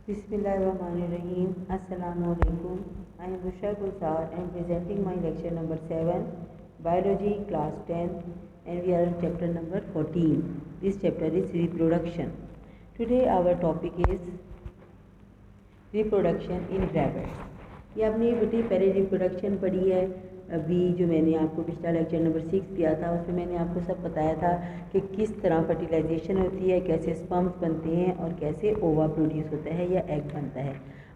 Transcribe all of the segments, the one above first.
Bismillahirrahmanirrahim. Assalamu alaikum. I am Bushra Gulzar and presenting my lecture number 7, Biology class 10, and we are on chapter number 14. This chapter is reproduction. Today our topic is reproduction in rabbits. ये आपने बेटी पहले reproduction पढ़ी है। अभी जो मैंने आपको पिछला लेक्चर नंबर 6 दिया था उसमें मैंने आपको सब बताया था कि किस तरह फर्टिलाइजेशन होती है, कैसे स्पर्म्स बनते हैं और कैसे ओवा प्रोड्यूस होता है या एग बनता है।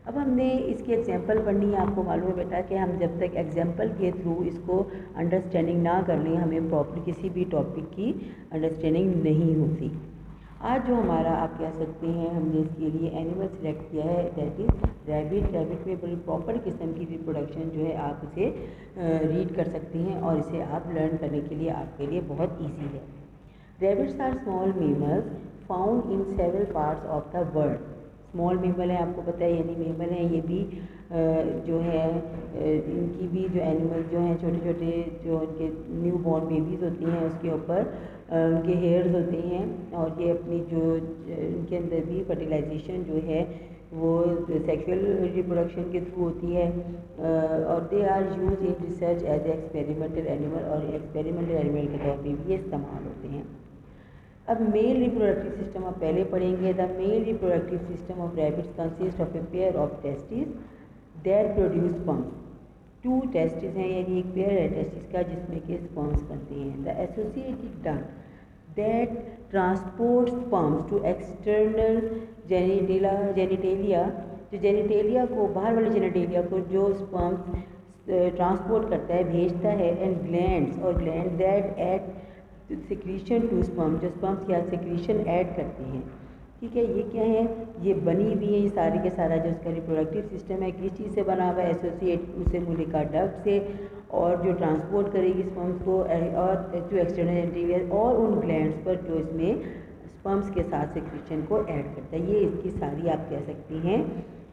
अब हमने इसकी एग्जांपल पढ़नी है। आपको मालूम है बेटा कि हम जब तक एग्जांपल के थ्रू इसको अंडरस्टैंडिंग ना कर लें हमें प्रॉपर किसी भी टॉपिक की अंडरस्टैंडिंग नहीं होती। आज जो हमारा आप कह सकते हैं हमने इसके लिए एनिमल सिलेक्ट किया है, दैट इज़ रैबिट। रैबिट में बड़ी प्रॉपर किस्म की रिप्रोडक्शन जो है आप इसे रीड कर सकते हैं और इसे आप लर्न करने के लिए आपके लिए बहुत ईजी है। Rabbits are small mammals found in several parts of the world. Small mammal है, आपको पता है यानी मेमल हैं, ये भी जो है इनकी भी जो एनिमल जो हैं छोटे छोटे जो इनके न्यू बॉर्न बेबीज़ होती हैं उसके ऊपर उनके हेयर्स होते हैं और ये अपनी जो इनके अंदर भी फर्टिलाइजेशन जो है वो सेक्सुअल रिप्रोडक्शन के थ्रू होती है और they are use in research as experimental animal और एक्सपेरिमेंटल एनिमल के तौर पर भी ये इस्तेमाल होते हैं। अब मेल रिप्रोडक्टिव सिस्टम आप पहले पढ़ेंगे। The male reproductive system of rabbits consist of a pair of testis that produce sperms. 2 testis हैं यानी एक पेयर है टेस्टिस का जिसमें के स्पर्म्स बनते हैं। The associated duct that transport sperms to external genitalia, जो जेनिटेलिया को बाहर वाले जेनिटेलिया को जो स्पर्म्स ट्रांसपोर्ट करता है भेजता है, एंड ग्लैंड्स और gland that add secretion to sperm, जो स्पर्म्स क्या सिक्रीशन ऐड करते हैं। ठीक है, ये क्या है, ये बनी हुई है ये सारे के सारा जो इसका रिप्रोडक्टिव सिस्टम है किस चीज़ से बना हुआ है, एसोसिएट उसे मूलिका डक्ट से, और जो ट्रांसपोर्ट करेगी स्पर्म्स को और टू एक्सटर्नल एंटीरियर और उन ग्लैंड्स पर जो इसमें स्पर्म्स के साथ सिक्रीशन को ऐड करता है। ये इसकी सारी आप कह सकती हैं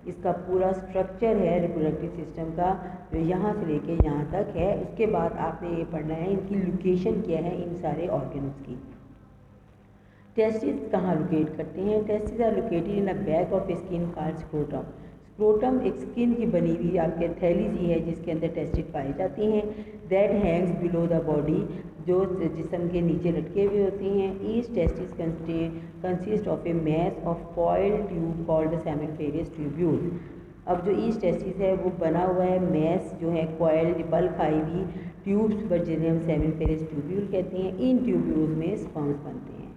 इसका पूरा स्ट्रक्चर है रिप्रोडक्टिव सिस्टम का जो यहाँ से लेके यहाँ तक है। उसके बाद आपने ये पढ़ना है इनकी लोकेशन क्या है इन सारे ऑर्गन्स की। टेस्टिस कहाँ लोकेट करते हैं? Testis are located in a back of skin called scrotum. Scrotum एक स्किन की बनी हुई आपके थैली सी है जिसके अंदर टेस्टिस पाई जाती हैं। That hangs below the body, जो जिस्म के नीचे लटके हुए होती हैं। Each testis consist of a mass of coiled tube called the seminiferous tubule. अब जो ईच टेस्टिस है वो बना हुआ है मैस जो है कॉइल्ड बल्क आई हुई ट्यूब्स पर जिन्हें हम सेमिफेरस ट्यूब्यूल कहते हैं। इन ट्यूब्यूल्स में स्पर्म्स बनते हैं।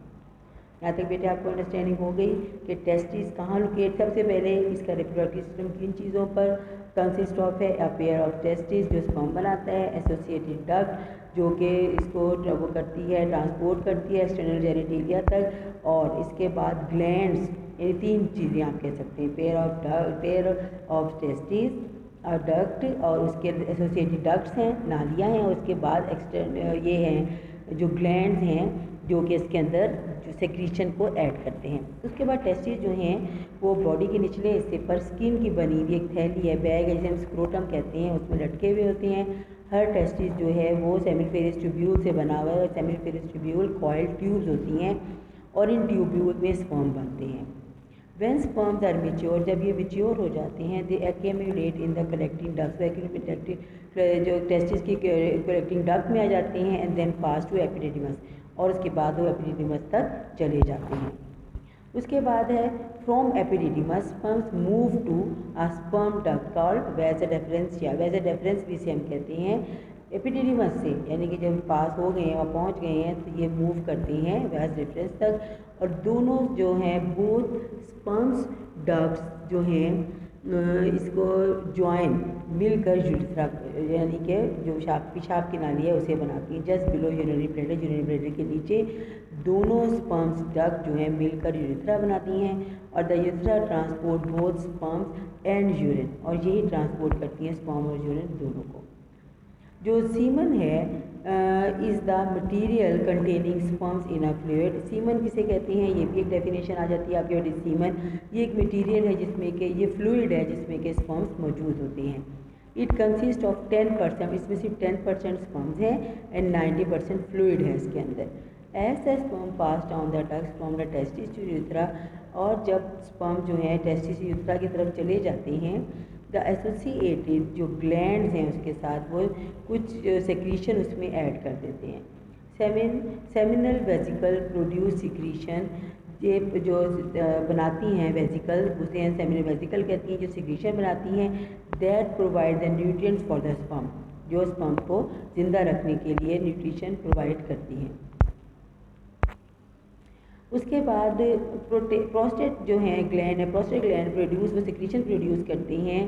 यहाँ तक बेटे आपको अंडरस्टैंडिंग हो गई कि टेस्टिस कहाँ लोकेट। सबसे पहले इसका रिप्रोडक्टिव सिस्टम किन चीज़ों पर कंसिस्ट ऑफ है? अ पेयर ऑफ टेस्टिस जो स्पर्म बनाता है, एसोसिएटेड डक्ट जो कि इसको वो करती है ट्रांसपोर्ट करती है एक्सटर्नल जेनिटेलिया तक, और इसके बाद ग्लैंड्स, ये 3 चीज़ें आप कह सकते हैं, पेयर ऑफ टेस्टिस और डक्ट और उसके एसोसिएटेड डक्ट्स हैं, नालियाँ हैं, और उसके बाद एक्सटर्नल ये हैं जो ग्लैंड्स हैं जो कि इसके अंदर जो सेक्रीशन को ऐड करते हैं। उसके बाद टेस्टिस जो हैं वो बॉडी के निचले हिस्से पर स्किन की बनी हुई एक थैली है, बैग है जिसे हम स्क्रोटम कहते हैं, उसमें लटके हुए होते हैं। हर टेस्टिस जो है वो सेमिफेरस ट्यूब्यूल से बना हुआ है और सेमिफेरस ट्यूब्यूल कॉइल्ड ट्यूब्स होती हैं और इन ट्यूब्यूल में स्पर्म बनते हैं। व्हेन स्पर्म्स आर मैच्योर, जब ये मैच्योर हो जाते हैं, they accumulate in the collecting ducts, जो टेस्टिस की कलेक्टिंग डक्ट में आ जाते हैं, and then pass to epididymis, और उसके बाद वो एपिडिडीमस तक चले जाते हैं। उसके बाद है from epididymis sperms move to a sperm duct called vas deferens. Vas deferens भी इसे हम कहते हैं। एपिडिडीमस से यानी कि जब पास हो गए हैं और पहुंच गए हैं तो ये मूव करते हैं वेसा डिफरेंस तक, और दोनों जो हैं बोथ स्पर्म्स डक्ट्स जो हैं इसको ज्वाइन मिलकर यूरिथ्रा यानी कि जो पेशाब की नाली है उसे बनाती हैं। जस्ट बिलो यूरिनरी ब्लैडर के नीचे दोनों स्पर्म्स डक्ट जो है मिलकर यूरिथ्रा बनाती हैं, और the urethra transport both sperms and urine, और यही ट्रांसपोर्ट करती हैं स्पर्म और यूरिन दोनों को। जो सीमन है is the material containing sperms in a fluid. Semen किसे कहते हैं ये भी एक डेफिनेशन आ जाती है आपके बेटे। सीमन ये एक मटीरियल है जिसमें कि ये फ्लूइड है जिसमें के स्पर्म्स मौजूद होते हैं। इट कंसिस्ट ऑफ 10%, इसमें सिर्फ 10% स्पर्म्स हैं एंड 90% फ्लूइड है इसके अंदर। As the sperm pass down the duct from the testis to urethra, और जब स्पर्म जो है टेस्टिस यूरेथ्रा की तरफ चले जाते हैं, द एसोसिएटेड जो ग्लैंड्स हैं उसके साथ वो कुछ सेक्रीशन उसमें ऐड कर देते हैं। सेमिनल वेसिकल प्रोड्यूस सिक्रीशन, ये जो बनाती हैं वेसिकल, उसे हैं सेमिनल वेसिकल कहती हैं, जो सिक्रीशन बनाती हैं that provide the nutrients for the sperm, जो स्पर्म को ज़िंदा रखने के लिए न्यूट्रिशन प्रोवाइड करती हैं। उसके बाद प्रोस्टेट जो है ग्लैंड है, प्रोस्टेट ग्लैंड प्रोड्यूस वो सिक्रीशन प्रोड्यूस करते हैं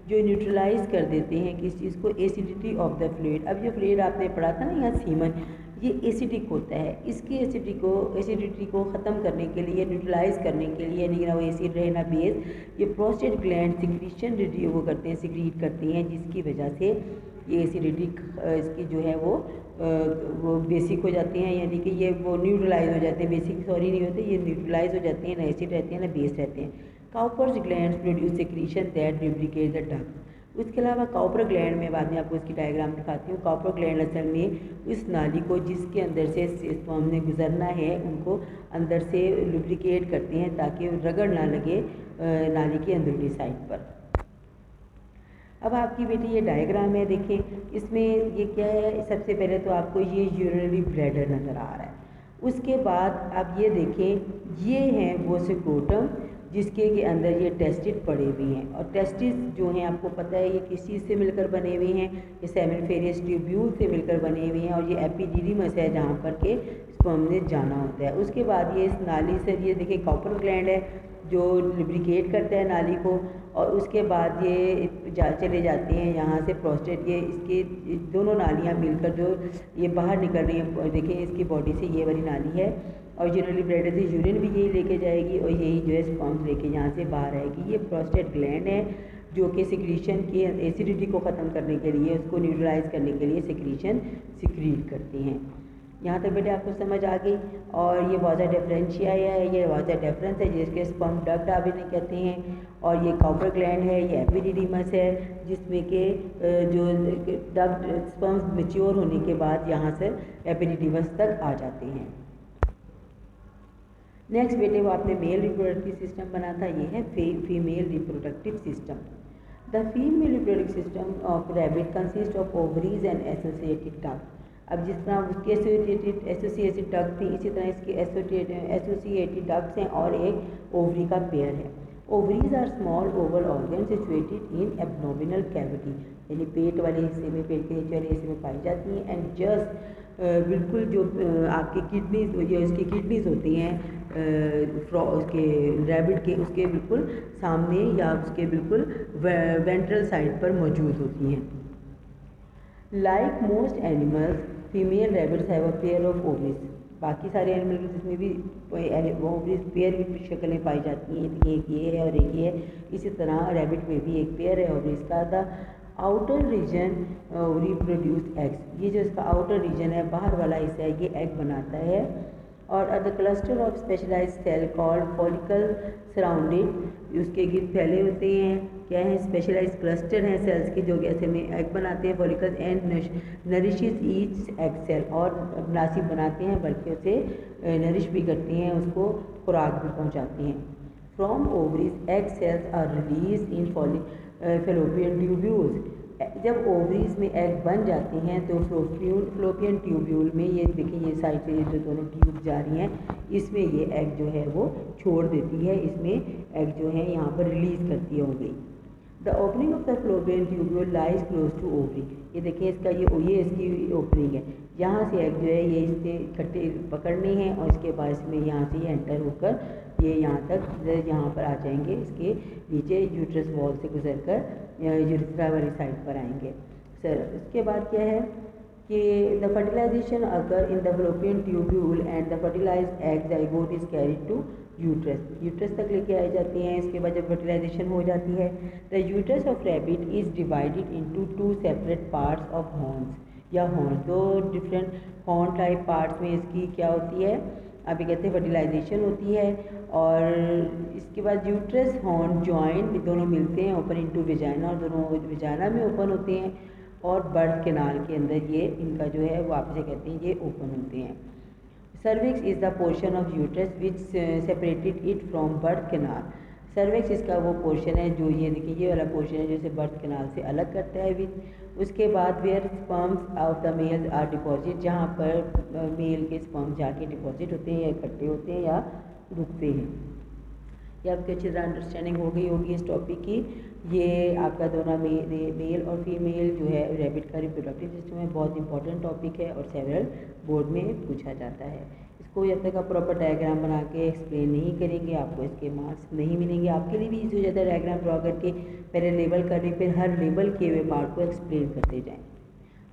जो न्यूट्रलाइज कर देते हैं किस चीज़ को, एसिडिटी ऑफ द फ्लूइड। अब जो फ्लूइड आपने पढ़ा था ना यहाँ सीमन, ये एसिडिक होता है, इसकी एसिडिटी को ख़त्म करने के लिए, न्यूट्रलाइज करने के लिए, नहीं ना वो एसिड रहे ना बेस, ये प्रोस्टेट ग्लैंड सिक्रीशन वो करते हैं, सिक्रीट करती हैं, जिसकी वजह से ये एसिडिटी इसकी जो है वो बेसिक हो जाते हैं, यानी कि ये वो न्यूट्रलाइज हो जाते हैं, बेसिक सॉरी नहीं होते, ये न्यूट्रलाइज हो जाते हैं, ना एसिड रहते हैं ना बेस रहते हैं। Cowper's glands produce secretion that lubricate the duct. उसके अलावा काउपर ग्लैंड में बाद में आपको इसकी डायग्राम दिखाती हूँ। काउपर ग्लैंड असल में उस नाली को जिसके अंदर से स्पर्म ने गुजरना है उनको अंदर से लुब्रिकेट करते हैं ताकि रगड़ ना लगे नाली की अंदरूनी साइड पर। अब आपकी बेटी ये डायग्राम है, देखें इसमें ये क्या है। सबसे पहले तो आपको ये यूरिनरी ब्लैडर नज़र आ रहा है, उसके बाद आप ये देखें ये हैं वो स्क्रोटम जिसके के अंदर ये टेस्टिस पड़े हुए हैं, और टेस्टिस जो हैं आपको पता है ये किस चीज़ से मिलकर बने हुए हैं, ये सेमिनिफेरस ट्यूब्यूल से मिलकर बने हुए हैं, और ये एपिडिडिमस है जहाँ पर के स्पर्म ने जाना होता है। उसके बाद ये इस नाली से ये देखिए काउपर ग्लैंड है जो लुब्रिकेट करता है नाली को, और उसके बाद ये चले जाते हैं यहाँ से प्रोस्टेट, ये इसके दोनों नालियाँ मिलकर जो ये बाहर निकल रही हैं, देखिए इसकी बॉडी से ये वाली नाली है, और यूरिनरी ब्लैडर से यूरिन भी यही लेके जाएगी और यही जो है स्पर्म्स लेके यहाँ से बाहर आएगी। ये प्रोस्टेट ग्लैंड है जो कि सिक्रीशन की एसिडिटी को ख़त्म करने के लिए, उसको न्यूट्रलाइज करने के लिए सिक्रीट करती हैं। यहाँ तक बेटे आपको समझ आ गई। और ये वाजा डिफरेंशिया है, ये वाजा डिफरेंस है जिसके स्पर्म डक्ट आप इन्हें कहते हैं, और ये काउपर ग्लैंड है, ये एपिडिडिमस है जिसमें के जो डक्ट स्पर्म्स मैच्योर होने के बाद यहाँ से एपिडिडिमस तक आ जाते हैं। नेक्स्ट बेटे वो आपने मेल रिप्रोडक्टिव सिस्टम बना था, ये है female reproductive system. The female reproductive system of rabbit consist of ovaries and associated duct. अब जिस तरह उसके एसोसिएटेड डक्ट थी, इसी तरह इसके एसोसिएटेड डक्ट्स हैं और एक ओवरी का पेयर है। Ovaries are small oval organ situated in abdominal cavity, यानी पेट वाले हिस्से में, पेट के नीचे वाले हिस्से में पाई जाती हैं। एंड जस्ट बिल्कुल जो आपकी किडनीज, जो इसकी किडनीज होती हैं उसके रैबिट के, उसके बिल्कुल सामने या उसके बिल्कुल वेंट्रल साइड पर मौजूद होती हैं। Like most animals female rabbits have a pair of ovaries. बाकी सारे एनिमल जिसमें भी ओवरीज पेयर की शक्लें पाई जाती हैं, एक ये है और एक ये है, इसी तरह रैबिट में भी एक पेयर है ओवरीज का। The outer region reproduce eggs, ये जो इसका आउटर रीजन है, बाहर वाला हिस्सा है, ये एग बनाता है। और the cluster of specialise cell called follicle surrounded, उसके गिर्द फैले होते हैं, क्या है स्पेशलाइज क्लस्टर हैं सेल्स के जो ऐसे में एग बनाते हैं, follicle and nourishes each egg cell, और नासिब बनाते हैं बल्कि उसे नरिश भी करते हैं, उसको खुराक भी पहुँचाते हैं। From ovaries egg cells are release in fallopian tubules. जब ओवरीज में एग बन जाते हैं तो फ्लोपियन ट्यूब्यूल में, ये देखिए ये साइड से ये जो दोनों ट्यूब जा रही हैं, इसमें ये एग जो है वो छोड़ देती है, इसमें एग जो है यहाँ पर रिलीज करती है ovary. The opening of the fallopian tubule lies close to ovary, ये देखिए इसका ये इसकी ओपनिंग है, यहाँ से एग जो है ये इससे इकट्ठे पकड़ने हैं और इसके बाद इसमें यहाँ से ये एंटर होकर ये यहाँ तक यहाँ पर आ जाएंगे, इसके नीचे यूट्रस वॉल से गुजर कर यूरेथ्रा वाली साइड पर आएंगे। सर इसके बाद क्या है कि the fertilisation occur in the fallopian tubule and the fertilised egg zygote is carried to uterus तक लेके आए जाते हैं। इसके बाद जब फर्टिलाइजेशन हो जाती है, the uterus of rabbit is divided into 2 separate parts of horns या हॉर्न, दो डिफरेंट हॉर्न टाइप पार्ट्स में इसकी क्या होती है, अभी कहते हैं फर्टिलाइजेशन होती है। और इसके बाद यूट्रस हॉर्न जॉइंट दोनों मिलते हैं ओपन इनटू विजाइना, और दोनों विजाइना में ओपन होते हैं, और बर्थ कैनाल के अंदर ये इनका जो है वो आपसे कहते हैं ये ओपन होते हैं। Cervix is the portion of uterus which separated it from birth canal. Cervix इसका वो पोर्शन है जो ये देखिए ये वाला पोर्शन है जैसे बर्थ कैनाल से अलग करता है विच। उसके बाद where sperms of the male are deposit, जहाँ पर मेल के स्पर्म जाके डिपॉजिट होते हैं या इकट्ठे होते हैं या रुकते हैं। ये आपकी अच्छी तरह अंडरस्टैंडिंग हो गई होगी इस टॉपिक की। ये आपका दोनों मेल और फीमेल जो है रैबिट का रिप्रोडक्टिव सिस्टम है, बहुत इंपॉर्टेंट टॉपिक है और सेवरल बोर्ड में पूछा जाता है। इसको जब तक आप प्रॉपर डायग्राम बना के एक्सप्लेन नहीं करेंगे आपको इसके मार्क्स नहीं मिलेंगे। आपके लिए भी ईजी हो जाता है डायग्राम ड्रॉ करके पहले लेबल करने, फिर हर लेबल किए हुए पार्ट को एक्सप्लेन करते जाएँ।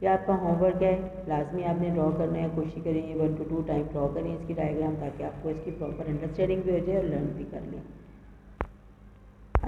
यह आपका होमवर्क है, लाजमी आपने ड्रॉ करना है। कोशिश करिए 1 to 2 टाइम ड्रॉ करें इसकी डायग्राम, ताकि आपको इसकी प्रॉपर अंडरस्टैंडिंग भी हो जाए और लर्न भी कर लें।